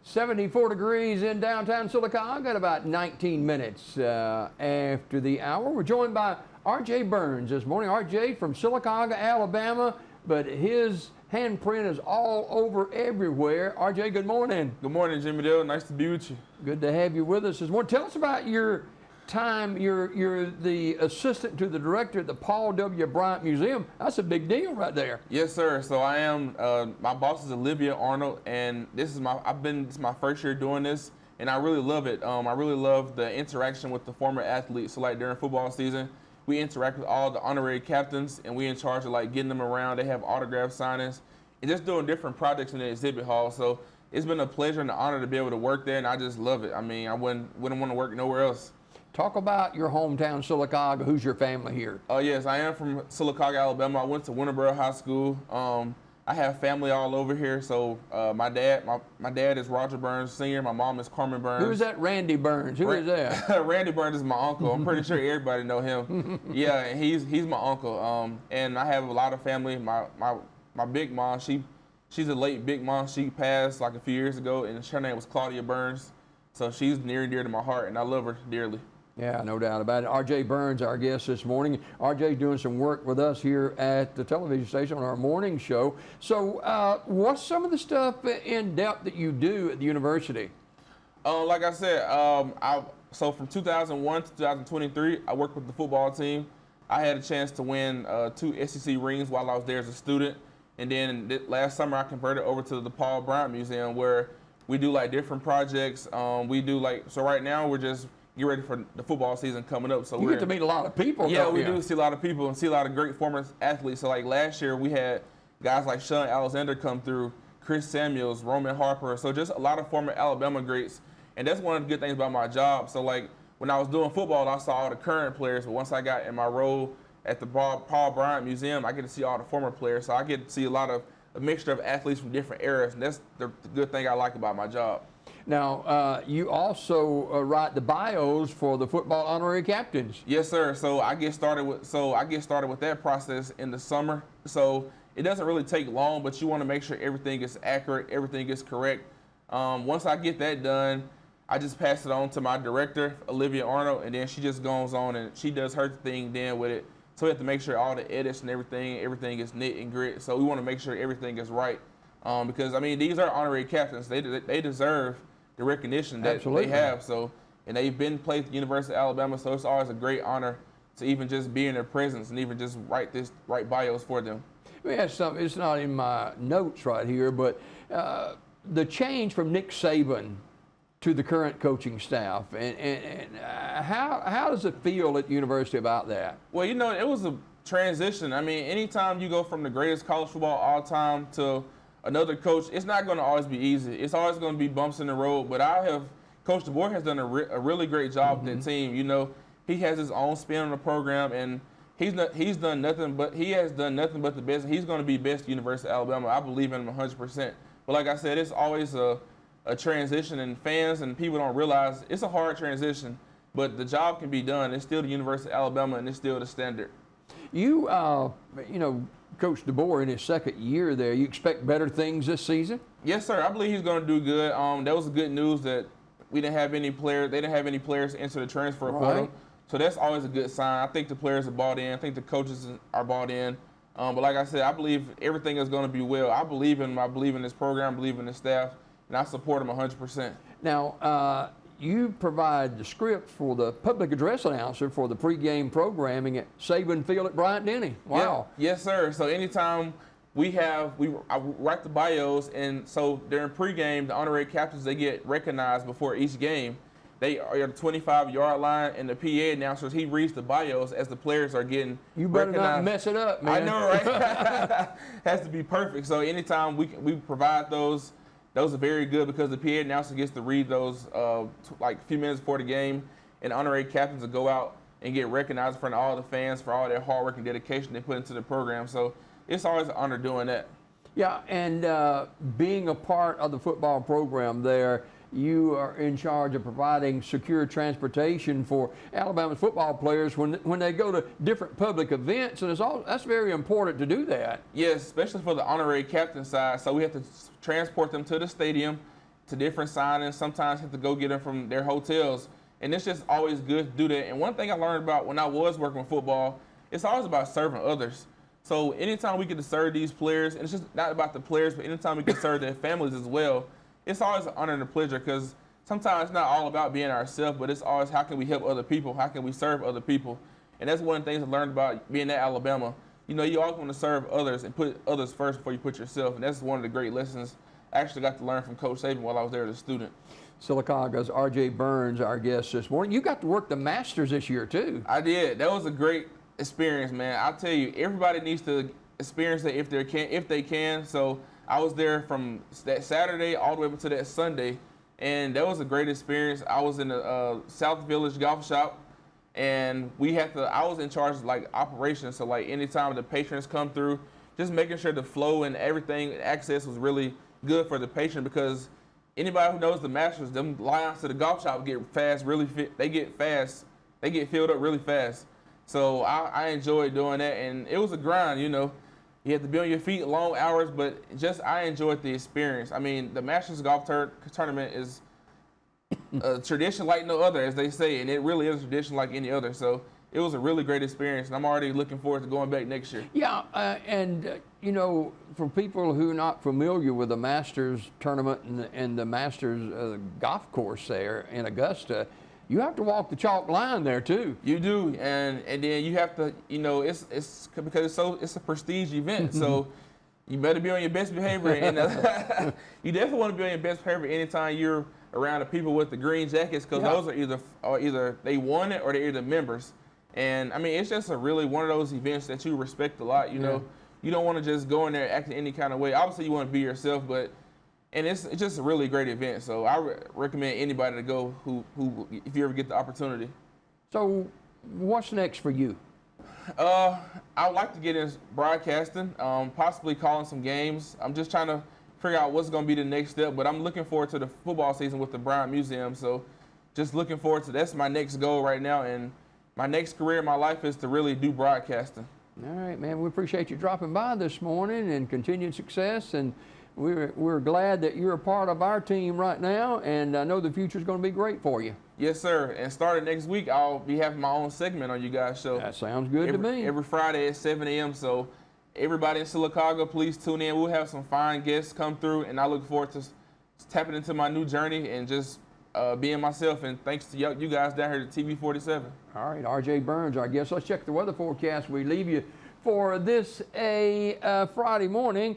74 degrees in downtown Sylacauga at about 19 minutes after the hour. We're joined by R.J. Burns this morning. R.J. from Sylacauga, Alabama, but his handprint is all over everywhere. R.J., good morning. Good morning, Jimmy Dale. Nice to be with you. Good to have you with us this morning. Tell us about your time. You're the assistant to the director at the Paul W. Bryant Museum. That's a big deal right there. Yes, sir. So I am. My boss is Olivia Arnold, and this is my first year doing this, and I really love it. I really love the interaction with the former athletes. So like during football season, we interact with all the honorary captains, and we in charge of like getting them around. They have autograph signings, and just doing different projects in the exhibit hall. So it's been a pleasure and an honor to be able to work there, and I just love it. I mean, I wouldn't want to work nowhere else. Talk about your hometown, Sylacauga. Who's your family here? Oh, yes, I am from Sylacauga, Alabama. I went to Winterboro High School. I have family all over here. So my dad is Roger Burns Sr. My mom is Carmen Burns. Who is that Randy Burns? Who is that? Randy Burns is my uncle. I'm pretty sure everybody know him. Yeah, and he's my uncle. And I have a lot of family. My big mom, she's a late big mom. She passed like a few years ago, and her name was Claudia Burns. So she's near and dear to my heart, and I love her dearly. Yeah, no doubt about it. R.J. Burns, our guest this morning. R.J. doing some work with us here at the television station on our morning show. So what's some of the stuff in depth that you do at the university? Like I said, so from 2001 to 2023, I worked with the football team. I had a chance to win 2 SEC rings while I was there as a student. And then last summer, I converted over to the Paul Bryant Museum, where we do like different projects. So right now we're just get ready for the football season coming up. So you get to meet a lot of people. Yeah, we do see a lot of people and see a lot of great former athletes. So like last year we had guys like Sean Alexander come through, Chris Samuels, Roman Harper. So just a lot of former Alabama greats. And that's one of the good things about my job. So like when I was doing football, I saw all the current players. But once I got in my role at the Paul Bryant Museum, I get to see all the former players. So I get to see a mixture of athletes from different eras. And that's the good thing I like about my job. Now, you also write the bios for the football honorary captains. Yes, sir. So I get started with that process in the summer. So it doesn't really take long, but you want to make sure everything is accurate, everything is correct. Once I get that done, I just pass it on to my director, Olivia Arnold, and then she just goes on and she does her thing then with it. So we have to make sure all the edits and everything is knit and grit. So we want to make sure everything is right. Because I mean, these are honorary captains. They deserve the recognition that they have. So, and they've been played at the University of Alabama. So it's always a great honor to even just be in their presence and even just write bios for them. We have something. It's not in my notes right here, but the change from Nick Saban to the current coaching staff, and how does it feel at the university about that? Well, you know, it was a transition. I mean, anytime you go from the greatest college football all time to another coach, it's not going to always be easy. It's always going to be bumps in the road. But Coach DeBoer has done a really great job with the team. You know, he has his own spin on the program, and he has done nothing but the best. He's going to be best at University of Alabama. I believe in him 100%. But like I said, it's always a transition, and fans and people don't realize it's a hard transition. But the job can be done. It's still the University of Alabama, and it's still the standard. You know, Coach DeBoer in his second year there, you expect better things this season? Yes, sir. I believe he's going to do good. That was good news that they didn't have any players to enter the transfer portal. So that's always a good sign. I think the players are bought in. I think the coaches are bought in. But like I said, I believe everything is going to be well. I believe in him. I believe in this program. I believe in the staff. And I support him 100%. Now, you provide the script for the public address announcer for the pregame programming at Saban Field at Bryant-Denny. Wow. Yeah, yes, sir. So anytime I write the bios, and so during pregame, the honorary captains, they get recognized before each game. They are at the 25-yard line, and the PA announcers, he reads the bios as the players are getting You better recognized. not mess it up, man. I know, right? Has to be perfect. So anytime we provide those are very good because the PA announcer gets to read those like a few minutes before the game, and honorary captains will go out and get recognized in front of all the fans for all their hard work and dedication they put into the program. So it's always an honor doing that. Yeah, and being a part of the football program there, you are in charge of providing secure transportation for Alabama's football players when they go to different public events, and that's very important to do that. Yes, especially for the honorary captain side. So we have to transport them to the stadium, to different signings. Sometimes have to go get them from their hotels. And it's just always good to do that. And one thing I learned about when I was working with football, it's always about serving others. So anytime we get to serve these players, and it's just not about the players, but anytime we can serve their families as well, it's always an honor and a pleasure, because sometimes it's not all about being ourselves, but it's always how can we help other people? How can we serve other people? And that's one of the things I learned about being at Alabama. You know, you always want to serve others and put others first before you put yourself. And that's one of the great lessons I actually got to learn from Coach Saban while I was there as a student. Sylacauga's R.J. Burns, our guest this morning. You got to work the Masters this year, too. I did. That was a great experience, man. I'll tell you, everybody needs to experience it if they can. So I was there from that Saturday all the way up to that Sunday, and that was a great experience. I was in the South Village Golf Shop, and I was in charge of like operations. So like anytime the patrons come through, just making sure the flow and everything, access was really good for the patron, because anybody who knows the Masters, them lines to the golf shop get fast, they get filled up really fast. So I enjoyed doing that, and it was a grind, you know. You have to be on your feet, long hours, but I enjoyed the experience. I mean, the Masters Golf Tournament is a tradition like no other, as they say, and it really is a tradition like any other. So it was a really great experience, and I'm already looking forward to going back next year. Yeah, you know, for people who are not familiar with the Masters tournament and the Masters golf course there in Augusta, you have to walk the chalk line there too. You do, and then you have to, you know, it's because it's a prestige event, so you better be on your best behavior. And you definitely want to be on your best behavior anytime you're around the people with the green jackets, because those are either they won it or they're either members. And I mean, it's just one of those events that you respect a lot. You know, you don't want to just go in there acting any kind of way. Obviously, you want to be yourself, and it's just a really great event. So I recommend anybody to go who if you ever get the opportunity. So what's next for you? I would like to get in broadcasting, possibly calling some games. I'm just trying to figure out what's going to be the next step, but I'm looking forward to the football season with the Bryant Museum. So just looking forward to that's my next goal right now, and my next career in my life is to really do broadcasting. All right, man. We appreciate you dropping by this morning, and continued success. And we're glad that you're a part of our team right now, and I know the future is going to be great for you. Yes, sir. And starting next week, I'll be having my own segment on you guys' show. That sounds good to me. Every Friday at 7 a.m. So everybody in Sylacauga, please tune in. We'll have some fine guests come through, and I look forward to tapping into my new journey and just being myself. And thanks to you guys down here at TV 47. All right, R.J. Burns, our guest. Let's check the weather forecast. We leave you for this Friday morning.